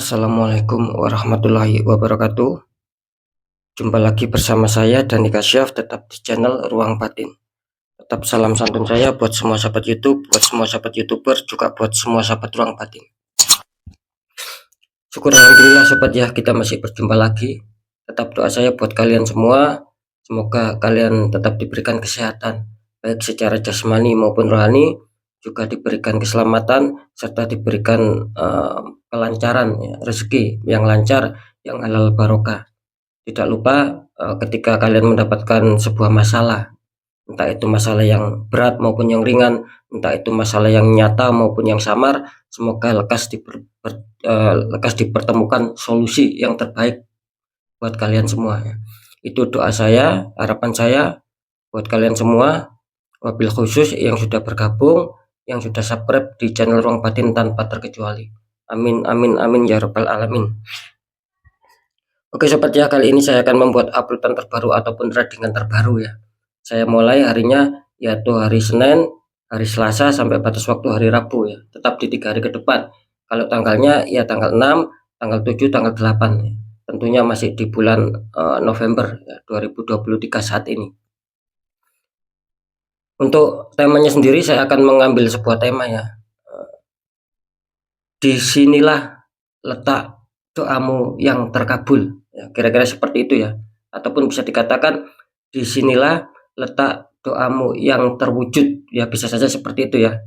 Assalamualaikum warahmatullahi wabarakatuh. Jumpa lagi bersama saya Dani Kasyaf, tetap di channel Ruang Batin. Tetap salam santun saya buat semua sahabat YouTube, buat semua sahabat YouTuber, juga buat semua sahabat Ruang Batin. Syukur alhamdulillah sobat ya, kita masih berjumpa lagi. Tetap doa saya buat kalian semua, semoga kalian tetap diberikan kesehatan, baik secara jasmani maupun rohani, juga diberikan keselamatan serta diberikan kelancaran ya, rezeki yang lancar, yang halal barokah. Tidak lupa ketika kalian mendapatkan sebuah masalah, entah itu masalah yang berat maupun yang ringan, entah itu masalah yang nyata maupun yang samar, semoga lekas dipertemukan solusi yang terbaik buat kalian semua ya. Itu doa saya, harapan saya buat kalian semua, wabil khusus yang sudah bergabung, yang sudah subscribe di channel Ruang Batin tanpa terkecuali. Amin amin amin ya rabbal alamin. Oke sobat ya, kali ini saya akan membuat uploadan terbaru ataupun tradingan terbaru ya. Saya mulai harinya yaitu hari Senin, hari Selasa sampai batas waktu hari Rabu ya. Tetap di 3 hari ke depan. Kalau tanggalnya ya tanggal 6, tanggal 7, tanggal 8 ya. Tentunya masih di bulan November ya, 2023 saat ini. Untuk temanya sendiri saya akan mengambil sebuah tema ya. Disinilah letak doamu yang terkabul ya, kira-kira seperti itu ya, ataupun bisa dikatakan disinilah letak doamu yang terwujud ya, bisa saja seperti itu ya.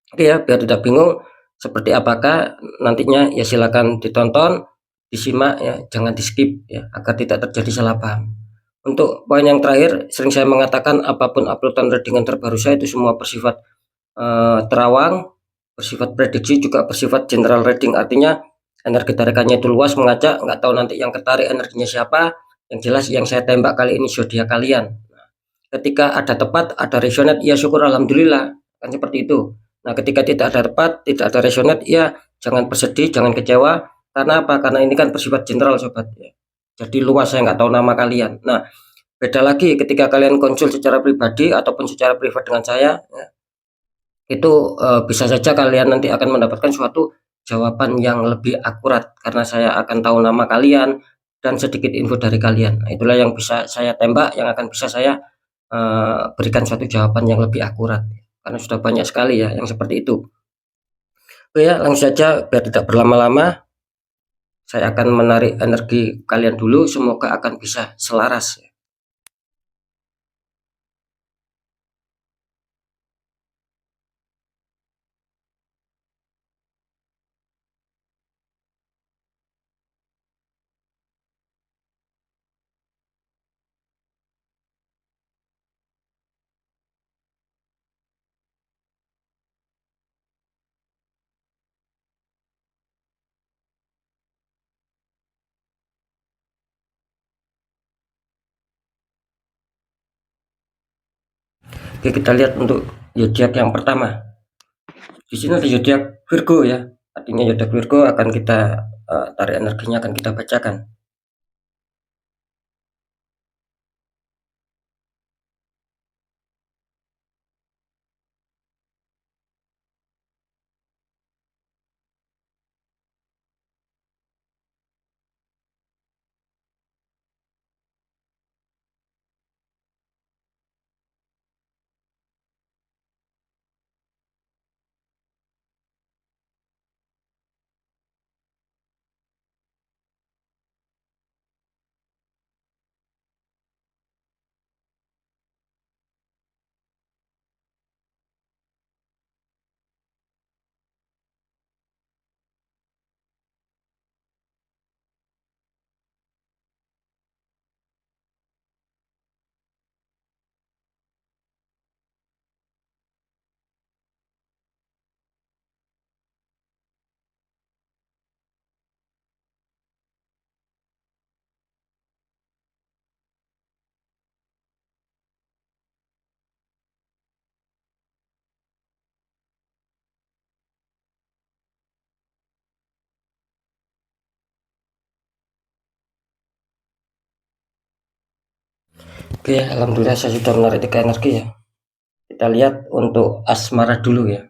Oke ya, biar tidak bingung seperti apakah nantinya ya, silakan ditonton, disimak ya, jangan di skip ya, agar tidak terjadi salah paham. Untuk poin yang terakhir, sering saya mengatakan apapun uploadan tradingan terbaru saya itu semua bersifat terawang, bersifat prediksi, juga bersifat general reading, artinya energi tarikannya itu luas, mengajak, nggak tahu nanti yang ketarik energinya siapa. Yang jelas yang saya tembak kali ini zodiak kalian. Nah, ketika ada tepat, ada resonate, ya syukur alhamdulillah, kan seperti itu. Nah, ketika tidak ada tepat, tidak ada resonate, ya jangan bersedih, jangan kecewa. Karena apa? Karena ini kan bersifat general sobat ya. Jadi luas, saya nggak tahu nama kalian. Nah, beda lagi ketika kalian konsul secara pribadi ataupun secara privat dengan saya ya, itu bisa saja kalian nanti akan mendapatkan suatu jawaban yang lebih akurat, karena saya akan tahu nama kalian dan sedikit info dari kalian. Nah, itulah yang bisa saya tembak, yang akan bisa saya berikan suatu jawaban yang lebih akurat, karena sudah banyak sekali ya yang seperti itu. Oke ya, langsung saja biar tidak berlama-lama, saya akan menarik energi kalian dulu, semoga akan bisa selaras. Oke, kita lihat untuk zodiak yang pertama. Di sini ada zodiak Virgo ya. Artinya zodiak Virgo akan kita tarik energinya, akan kita bacakan. Oke, alhamdulillah saya sudah menarik 3 energi ya. Kita lihat untuk asmara dulu ya.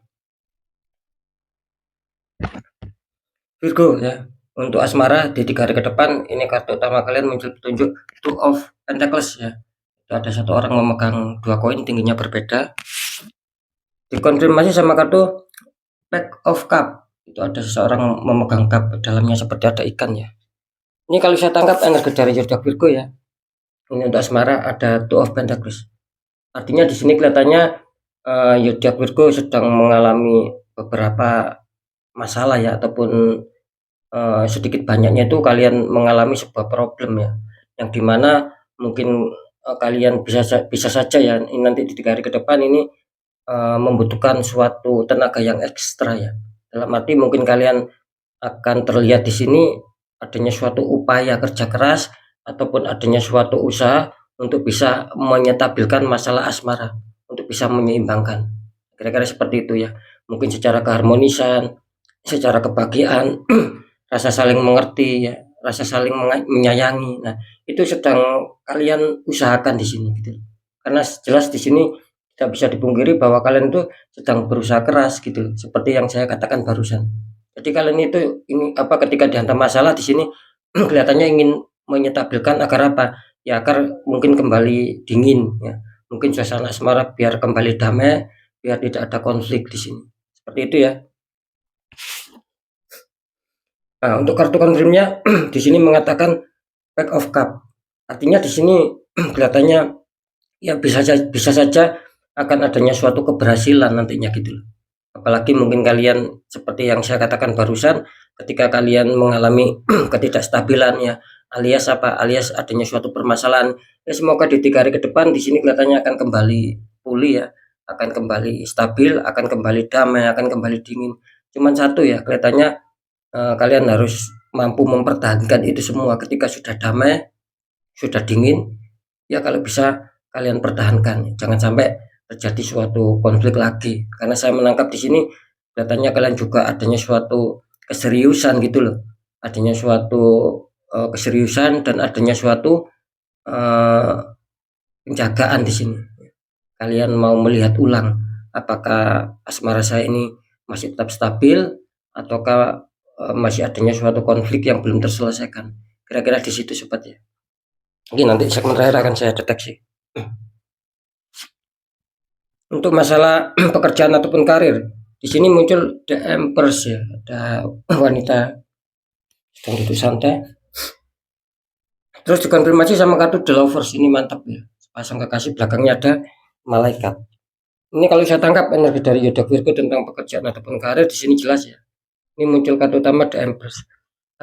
Virgo ya. Untuk asmara di 3 hari ke depan ini kartu utama kalian muncul petunjuk Two of Pentacles ya. Itu ada satu orang memegang 2 koin tingginya berbeda. Dikonfirmasi sama kartu Pack of Cup. Itu ada seseorang memegang cup, dalamnya seperti ada ikan ya. Ini kalau saya tangkap energi dari zodiak Virgo ya. Ini untuk asmara ada Two of Pentacles. Artinya di sini kelihatannya zodiak Virgo sedang mengalami beberapa masalah ya, ataupun sedikit banyaknya itu kalian mengalami sebuah problem ya, yang dimana mungkin kalian bisa saja ya ini nanti di 3 hari ke depan ini membutuhkan suatu tenaga yang ekstra ya. Dalam arti mungkin kalian akan terlihat di sini adanya suatu upaya kerja keras ataupun adanya suatu usaha untuk bisa menyetabilkan masalah asmara, untuk bisa menyeimbangkan. Kira-kira seperti itu ya. Mungkin secara keharmonisan, secara kebahagiaan, rasa saling mengerti ya, rasa saling menyayangi. Nah, itu sedang kalian usahakan di sini gitu. Karena jelas di sini tidak bisa dipungkiri bahwa kalian itu sedang berusaha keras gitu, seperti yang saya katakan barusan. Jadi kalian itu ini apa ketika dihantam masalah di sini kelihatannya ingin menyetabilkan agar apa? Ya agar mungkin kembali dingin ya. Mungkin suasana asmara biar kembali damai, biar tidak ada konflik di sini. Seperti itu ya. Nah, untuk kartu konfirmnya di sini mengatakan Pack of Cup. Artinya di sini kelihatannya ya bisa saja akan adanya suatu keberhasilan nantinya gitu loh. Apalagi mungkin kalian seperti yang saya katakan barusan, ketika kalian mengalami ketidakstabilan ya, alias adanya suatu permasalahan. Ya semoga di 3 hari ke depan di sini kelihatannya akan kembali pulih ya, akan kembali stabil, akan kembali damai, akan kembali dingin. Cuman satu ya, kelihatannya kalian harus mampu mempertahankan itu semua ketika sudah damai, sudah dingin, ya kalau bisa kalian pertahankan. Jangan sampai terjadi suatu konflik lagi. Karena saya menangkap di sini kelihatannya kalian juga adanya suatu keseriusan gitu loh. Adanya suatu keseriusan dan adanya suatu penjagaan di sini. Kalian mau melihat ulang apakah asmara saya ini masih tetap stabil ataukah masih adanya suatu konflik yang belum terselesaikan. Kira-kira di situ sobat ya. Mungkin nanti segmen terakhir akan saya deteksi. Untuk masalah pekerjaan ataupun karir, di sini muncul The Empress ya, ada wanita sedang duduk santai. Terus dikonfirmasi sama kartu The Lovers, ini mantap ya. Pasang kekasih, belakangnya ada malaikat. Ini kalau saya tangkap energi dari zodiak Virgo tentang pekerjaan ataupun karir di sini jelas ya. Ini muncul kartu utama The Empress.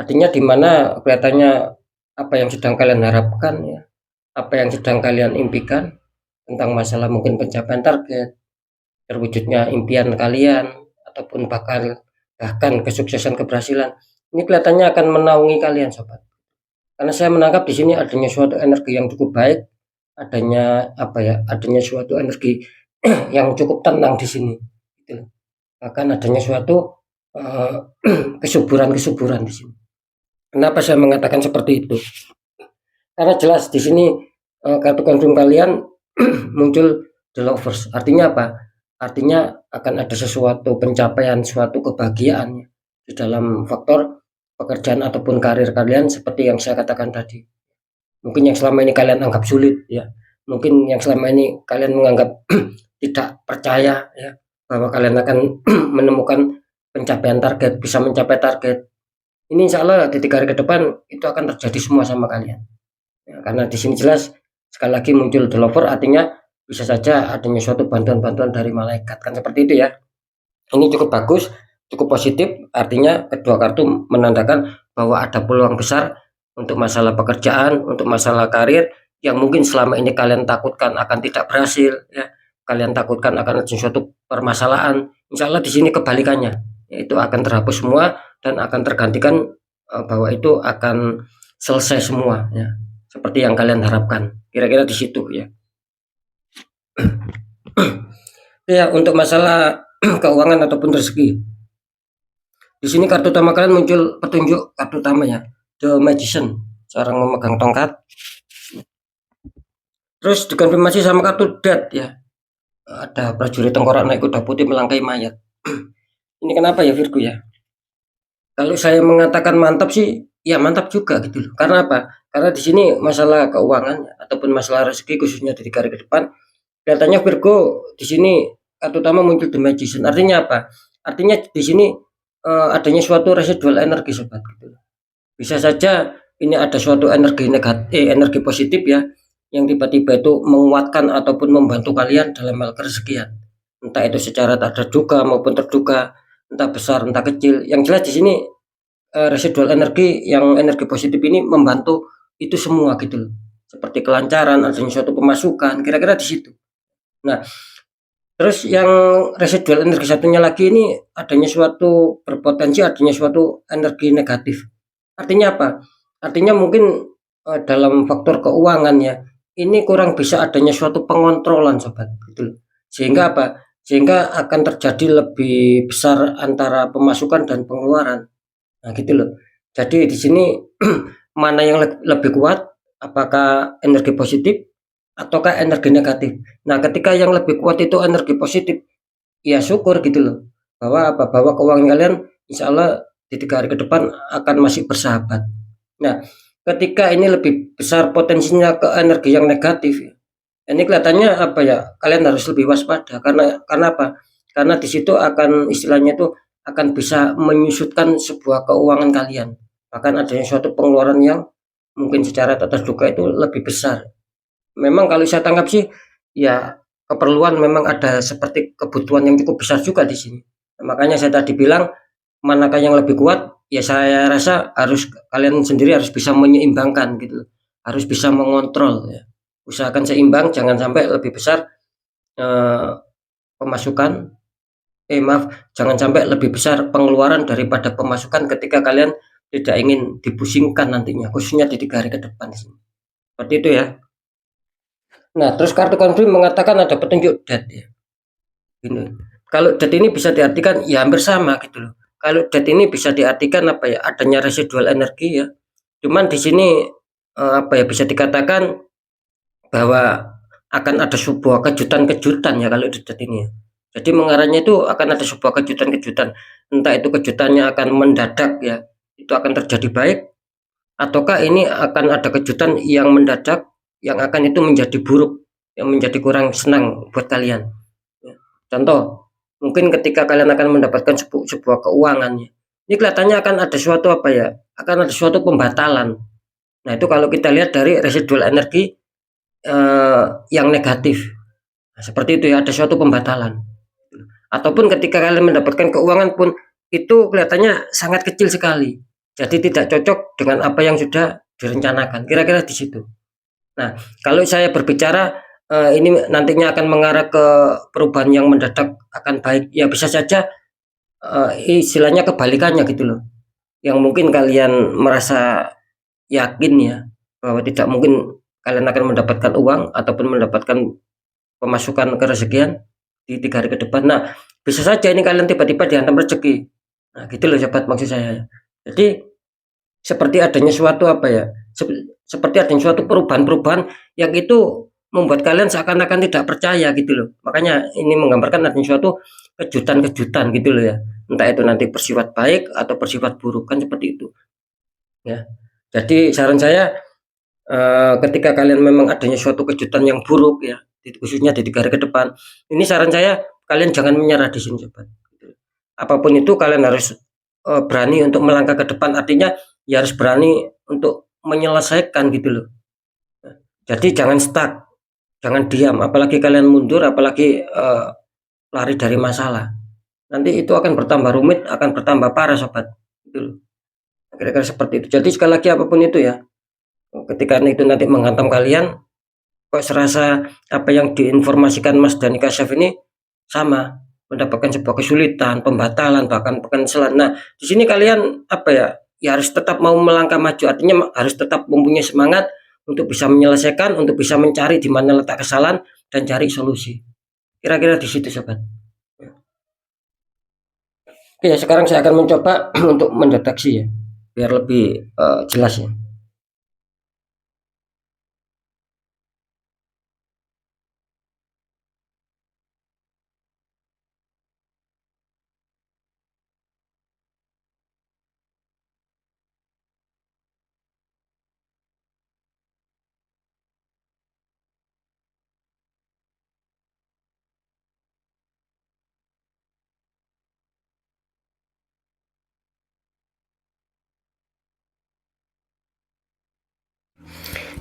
Artinya di mana kelihatannya apa yang sedang kalian harapkan ya, apa yang sedang kalian impikan tentang masalah mungkin pencapaian target, terwujudnya impian kalian ataupun bahkan kesuksesan keberhasilan. Ini kelihatannya akan menaungi kalian sobat. Karena saya menangkap di sini adanya suatu energi yang cukup baik, adanya apa ya, adanya suatu energi yang cukup tenang di sini. Gitu. Bahkan adanya suatu kesuburan-kesuburan di sini. Kenapa saya mengatakan seperti itu? Karena jelas di sini kartu konfirm kalian muncul The Lovers. Artinya apa? Artinya akan ada sesuatu pencapaian, suatu kebahagiaan di dalam faktor pekerjaan ataupun karir kalian seperti yang saya katakan tadi. Mungkin yang selama ini kalian anggap sulit ya. Mungkin yang selama ini kalian menganggap tidak percaya ya bahwa kalian akan menemukan pencapaian target, bisa mencapai target. Ini insya Allah di 3 hari ke depan itu akan terjadi semua sama kalian. Ya, karena di sini jelas sekali lagi muncul The Lover, artinya bisa saja adanya suatu bantuan-bantuan dari malaikat, kan seperti itu ya. Ini cukup bagus, cukup positif, artinya kedua kartu menandakan bahwa ada peluang besar untuk masalah pekerjaan, untuk masalah karir yang mungkin selama ini kalian takutkan akan tidak berhasil ya. Kalian takutkan akan ada suatu permasalahan. Insya Allah di sini kebalikannya, yaitu akan terhapus semua dan akan tergantikan bahwa itu akan selesai semua ya. Seperti yang kalian harapkan. Kira-kira di situ ya. Ya, untuk masalah keuangan ataupun rezeki. Di sini kartu utama kalian muncul petunjuk kartu utamanya, The Magician, seorang memegang tongkat. Terus dikonfirmasi sama kartu Death ya. Ada prajurit tengkorak naik kuda putih melangkai mayat. Ini kenapa ya Virgo ya? Kalau saya mengatakan mantap sih, ya mantap juga gitu loh. Karena apa? Karena di sini masalah keuangan ataupun masalah rezeki khususnya dari karir ke depan, kelihatannya Virgo di sini terutama muncul the magician. Artinya apa? Artinya di sini adanya suatu residual energi sobat gitu loh. Bisa saja ini ada suatu energi negatif, energi positif ya, yang tiba-tiba itu menguatkan ataupun membantu kalian dalam hal kerezekian. Entah itu secara tak terduga maupun terduga, entah besar entah kecil. Yang jelas di sini residual energi yang energi positif ini membantu itu semua gitu loh. Seperti kelancaran, adanya suatu pemasukan, kira-kira di situ. Nah, terus yang residual energi satunya lagi ini adanya suatu berpotensi adanya suatu energi negatif. Artinya apa? Artinya mungkin dalam faktor keuangan ya, ini kurang bisa adanya suatu pengontrolan sobat gitu loh. Sehingga apa? Sehingga akan terjadi lebih besar antara pemasukan dan pengeluaran. Nah, gitu loh. Jadi di sini mana yang lebih kuat? Apakah energi positif ataukah energi negatif? Nah, ketika yang lebih kuat itu energi positif, ya syukur gitu loh. Bahwa apa? Bahwa keuangan kalian insya Allah di 3 hari ke depan akan masih bersahabat. Nah, ketika ini lebih besar potensinya ke energi yang negatif, ini kelihatannya apa ya? Kalian harus lebih waspada karena apa? Karena di situ akan istilahnya itu akan bisa menyusutkan sebuah keuangan kalian. Bahkan adanya suatu pengeluaran yang mungkin secara tak terduga itu lebih besar. Memang kalau saya tangkap sih ya keperluan memang ada seperti kebutuhan yang cukup besar juga di sini. Makanya saya tadi bilang manakah yang lebih kuat? Ya saya rasa harus kalian sendiri harus bisa menyeimbangkan gitu loh. Harus bisa mengontrol ya. Usahakan seimbang, jangan sampai lebih besar eh, pemasukan maaf, jangan sampai lebih besar pengeluaran daripada pemasukan ketika kalian tidak ingin dipusingkan nantinya, khususnya di 3 hari ke depan sih. Seperti itu ya. Nah, terus kartu konfirm mengatakan ada petunjuk death ya. Ini. Kalau death ini bisa diartikan ya hampir sama gitu loh. Kalau death ini bisa diartikan apa ya? Adanya residual energi ya. Cuman di sini apa ya bisa dikatakan bahwa akan ada sebuah kejutan-kejutan ya kalau di death ini ya. Jadi mengarahnya itu akan ada sebuah kejutan-kejutan. Entah itu kejutannya akan mendadak ya. Itu akan terjadi baik ataukah ini akan ada kejutan yang mendadak yang akan itu menjadi buruk, yang menjadi kurang senang buat kalian. Ya. Contoh, mungkin ketika kalian akan mendapatkan sebuah keuangan ya. Ini kelihatannya akan ada suatu apa ya? Akan ada suatu pembatalan. Nah, itu kalau kita lihat dari residual energi yang negatif. Nah, seperti itu ya, ada suatu pembatalan. Ataupun ketika kalian mendapatkan keuangan pun itu kelihatannya sangat kecil sekali. Jadi tidak cocok dengan apa yang sudah direncanakan. Kira-kira di situ. Nah, kalau saya berbicara ini nantinya akan mengarah ke perubahan yang mendadak akan baik. Ya bisa saja istilahnya kebalikannya gitu loh. Yang mungkin kalian merasa yakin ya bahwa tidak mungkin kalian akan mendapatkan uang ataupun mendapatkan pemasukan kerezekian di 3 hari ke depan. Nah, bisa saja ini kalian tiba-tiba dihantam rezeki. Nah, gitu loh sobat maksud saya. Jadi seperti adanya suatu apa ya? Seperti adanya suatu perubahan-perubahan yang itu membuat kalian seakan-akan tidak percaya gitu loh. Makanya ini menggambarkan adanya suatu kejutan-kejutan gitu loh ya. Entah itu nanti bersifat baik atau bersifat buruk kan seperti itu. Ya. Jadi saran saya ketika kalian memang adanya suatu kejutan yang buruk ya, khususnya di 3 hari ke depan, ini saran saya kalian jangan menyerah di sini sobat. Apapun itu kalian harus berani untuk melangkah ke depan. Artinya ya harus berani untuk menyelesaikan gitu loh. Jadi jangan stuck, jangan diam, apalagi kalian mundur, apalagi lari dari masalah. Nanti itu akan bertambah rumit, akan bertambah parah sobat. Gitu loh. Kira-kira seperti itu. Jadi sekali lagi apapun itu ya, ketika itu nanti menghantam kalian, kok serasa apa yang diinformasikan Mas Dani Kasyaf ini sama, mendapatkan sebuah kesulitan, pembatalan, bahkan pencancelan. Nah, di sini kalian apa ya? Ya harus tetap mau melangkah maju. Artinya harus tetap mempunyai semangat untuk bisa menyelesaikan, untuk bisa mencari di mana letak kesalahan dan cari solusi. Kira-kira di situ, sobat. Oke, ya sekarang saya akan mencoba untuk mendeteksi ya, biar lebih jelas ya.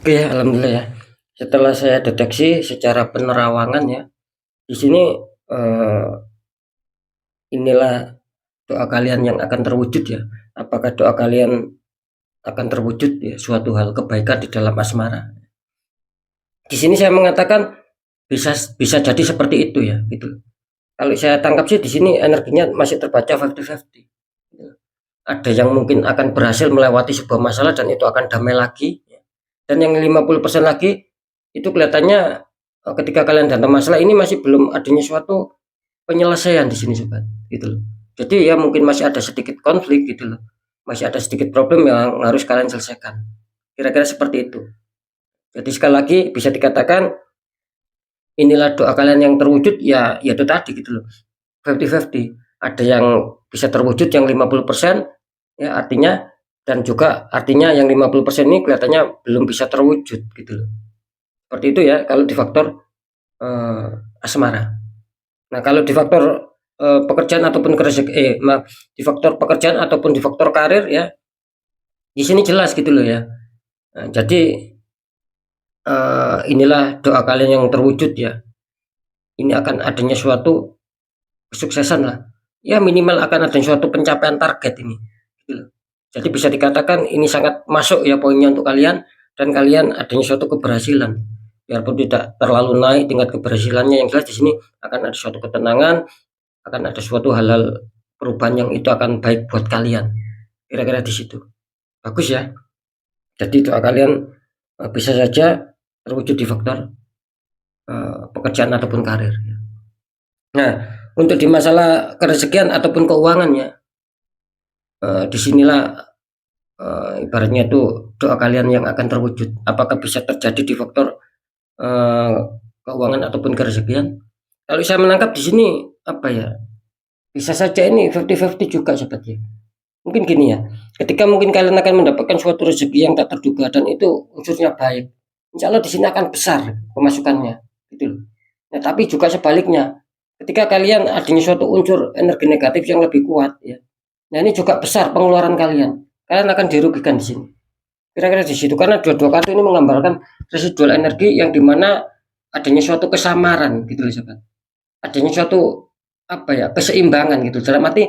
Oke ya, alhamdulillah ya. Setelah saya deteksi secara penerawangan ya, di sini inilah doa kalian yang akan terwujud ya. Apakah doa kalian akan terwujud ya suatu hal kebaikan di dalam asmara? Di sini saya mengatakan bisa bisa jadi seperti itu ya, gitu. Kalau saya tangkap sih di sini energinya masih terbaca 50-50. Ada yang mungkin akan berhasil melewati sebuah masalah dan itu akan damai lagi. Dan yang 50% lagi itu kelihatannya ketika kalian datang masalah ini masih belum adanya suatu penyelesaian di sini sobat, gitu loh. Jadi ya mungkin masih ada sedikit konflik gitu loh. Masih ada sedikit problem yang harus kalian selesaikan. Kira-kira seperti itu. Jadi sekali lagi bisa dikatakan inilah doa kalian yang terwujud ya itu tadi gitu loh. 50-50. Ada yang bisa terwujud yang 50% ya artinya dan juga artinya yang 50% ini kelihatannya belum bisa terwujud gitu loh. Seperti itu ya kalau di faktor asmara. Nah, kalau di faktor pekerjaan ataupun di faktor pekerjaan ataupun di faktor karir ya, di sini jelas gitu loh ya. Nah, jadi inilah doa kalian yang terwujud ya. Ini akan adanya suatu kesuksesan lah. Ya minimal akan ada suatu pencapaian target ini. Gitu loh. Jadi bisa dikatakan ini sangat masuk ya poinnya untuk kalian dan kalian adanya suatu keberhasilan. Biarpun tidak terlalu naik tingkat keberhasilannya yang jelas di sini akan ada suatu ketenangan, akan ada suatu hal-hal perubahan yang itu akan baik buat kalian. Kira-kira di situ. Bagus ya. Jadi doa kalian bisa saja terwujud di faktor pekerjaan ataupun karir. Nah, untuk di masalah kerezekian ataupun keuangannya, disinilah ibaratnya itu doa kalian yang akan terwujud. Apakah bisa terjadi di faktor keuangan ataupun kerezekian? Kalau saya menangkap di sini apa ya? Bisa saja ini 50-50 juga seperti. Mungkin gini ya, ketika mungkin kalian akan mendapatkan suatu rezeki yang tak terduga dan itu unsurnya baik, insya Allah di sini akan besar pemasukannya, gitu loh. Nah, tapi juga sebaliknya, ketika kalian adanya suatu unsur energi negatif yang lebih kuat, ya, nah ini juga besar pengeluaran kalian. Kalian akan dirugikan di sini. Kira-kira di situ karena dua-dua kartu ini menggambarkan residual energi yang dimana adanya suatu kesamaran, gitu loh, sobat. Adanya suatu apa ya keseimbangan gitu. Dalam arti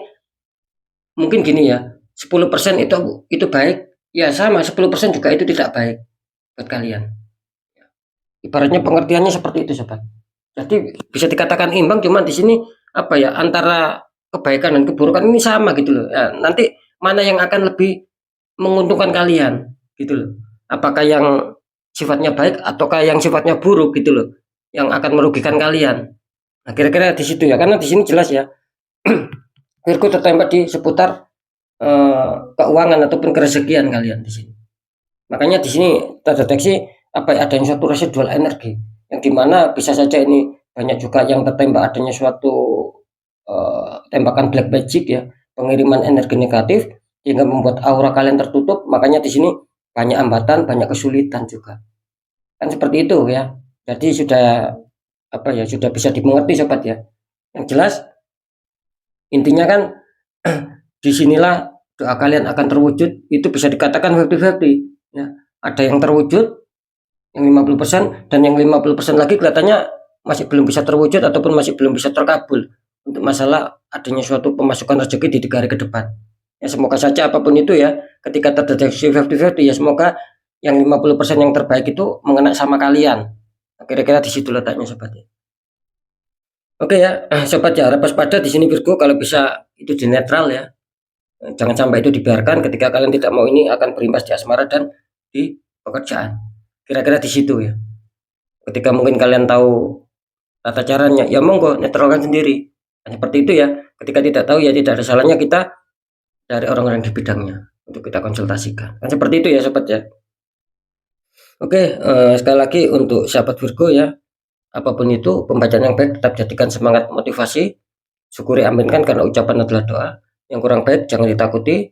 mungkin gini ya, 10% itu baik, ya sama 10% juga itu tidak baik buat kalian. Ibaratnya pengertiannya seperti itu, sobat. Jadi bisa dikatakan imbang, cuma di sini apa ya antara kebaikan dan keburukan ini sama gitu loh. Ya, nanti mana yang akan lebih menguntungkan kalian gitu loh. Apakah yang sifatnya baik ataukah yang sifatnya buruk gitu loh, yang akan merugikan kalian. Nah, kira-kira di situ ya, karena di sini jelas ya. Virgo tertembak di seputar keuangan ataupun kerezekian kalian di sini. Makanya di sini terdeteksi apa ya, adanya suatu residual energi yang dimana bisa saja ini banyak juga yang tertembak adanya suatu tembakan black magic ya, pengiriman energi negatif sehingga membuat aura kalian tertutup. Makanya di sini banyak hambatan, banyak kesulitan juga. Kan seperti itu ya. Jadi sudah apa ya, sudah bisa dimengerti sobat ya. Yang jelas intinya kan disinilah doa kalian akan terwujud, itu bisa dikatakan 50-50 ya. Ada yang terwujud yang 50% dan yang 50% lagi kelihatannya masih belum bisa terwujud ataupun masih belum bisa terkabul untuk masalah adanya suatu pemasukan rezeki di 3 hari ke depan. Ya semoga saja apapun itu ya, ketika terdeteksi 50-50 ya semoga yang 50% yang terbaik itu mengena sama kalian. Nah, kira-kira di situ letaknya sobat ya. Oke ya, sobat ya, harap waspada di sini Virgo kalau bisa itu di netral ya. Jangan sampai itu dibiarkan ketika kalian tidak mau ini akan berimbas di asmara dan di pekerjaan. Kira-kira di situ ya. Ketika mungkin kalian tahu tata caranya, ya monggo netralkan sendiri. Nah, seperti itu ya. Ketika tidak tahu ya tidak ada salahnya kita dari orang-orang di bidangnya untuk kita konsultasikan. Kan seperti itu ya sobat ya. Oke, sekali lagi untuk sahabat Virgo ya, apapun itu pembacaan yang baik tetap jadikan semangat motivasi. Syukuri aminkan karena ucapan adalah doa. Yang kurang baik jangan ditakuti.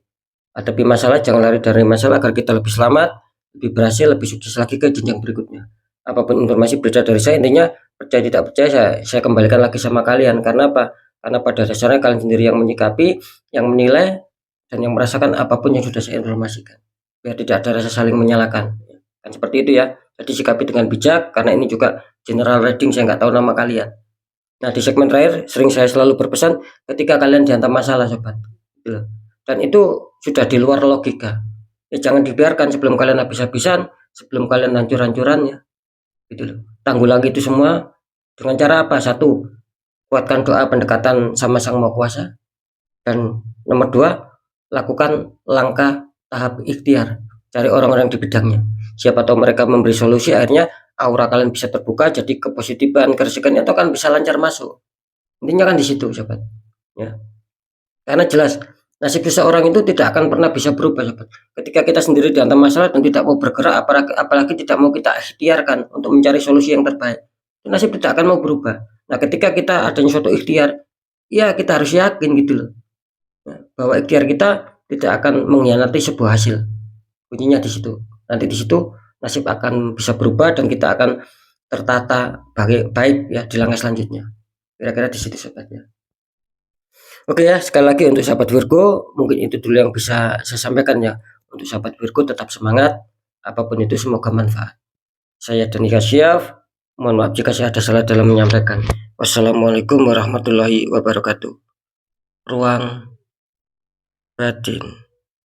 Hadapi masalah, jangan lari dari masalah agar kita lebih selamat, lebih berhasil, lebih sukses lagi ke jenjang berikutnya. Apapun informasi berita dari saya, intinya percaya tidak percaya saya kembalikan lagi sama kalian. Karena apa? Karena pada dasarnya kalian sendiri yang menyikapi, yang menilai, dan yang merasakan apapun yang sudah saya informasikan. Biar tidak ada rasa saling menyalahkan. kan seperti itu ya. Jadi sikapi dengan bijak, karena ini juga general reading, saya nggak tahu nama kalian. Nah, di segmen terakhir sering saya selalu berpesan, ketika kalian dihantam masalah sobat, gitu loh, dan itu sudah di luar logika, ya jangan dibiarkan. Sebelum kalian habis-habisan, sebelum kalian hancur-hancurannya, gitu loh, tanggulangi itu semua dengan cara apa? Satu, kuatkan doa pendekatan sama Sang Maha Kuasa, dan nomor dua, lakukan langkah tahap ikhtiar, cari orang-orang di bidangnya, siapa tahu mereka memberi solusi, akhirnya aura kalian bisa terbuka, jadi kepositifan, keresikannya itu kan bisa lancar masuk. Intinya kan di situ sobat ya, karena jelas nasib seseorang itu tidak akan pernah bisa berubah sobat. Ketika kita sendiri dihantam masalah dan tidak mau bergerak, apalagi tidak mau kita ikhtiarkan untuk mencari solusi yang terbaik, nasib tidak akan mau berubah. Nah, ketika kita adanya suatu ikhtiar, ya kita harus yakin gitu loh, bahwa ikhtiar kita tidak akan mengkhianati sebuah hasil. Kuncinya di situ. Nanti di situ nasib akan bisa berubah dan kita akan tertata baik ya di langkah selanjutnya. Kira-kira di situ sobat ya. Oke ya, sekali lagi untuk sahabat Virgo, mungkin itu dulu yang bisa saya sampaikan ya. Untuk sahabat Virgo, tetap semangat, apapun itu semoga manfaat. Saya Dani Kasyaf, mohon maaf jika saya ada salah dalam menyampaikan. Wassalamualaikum warahmatullahi wabarakatuh. Ruang batin.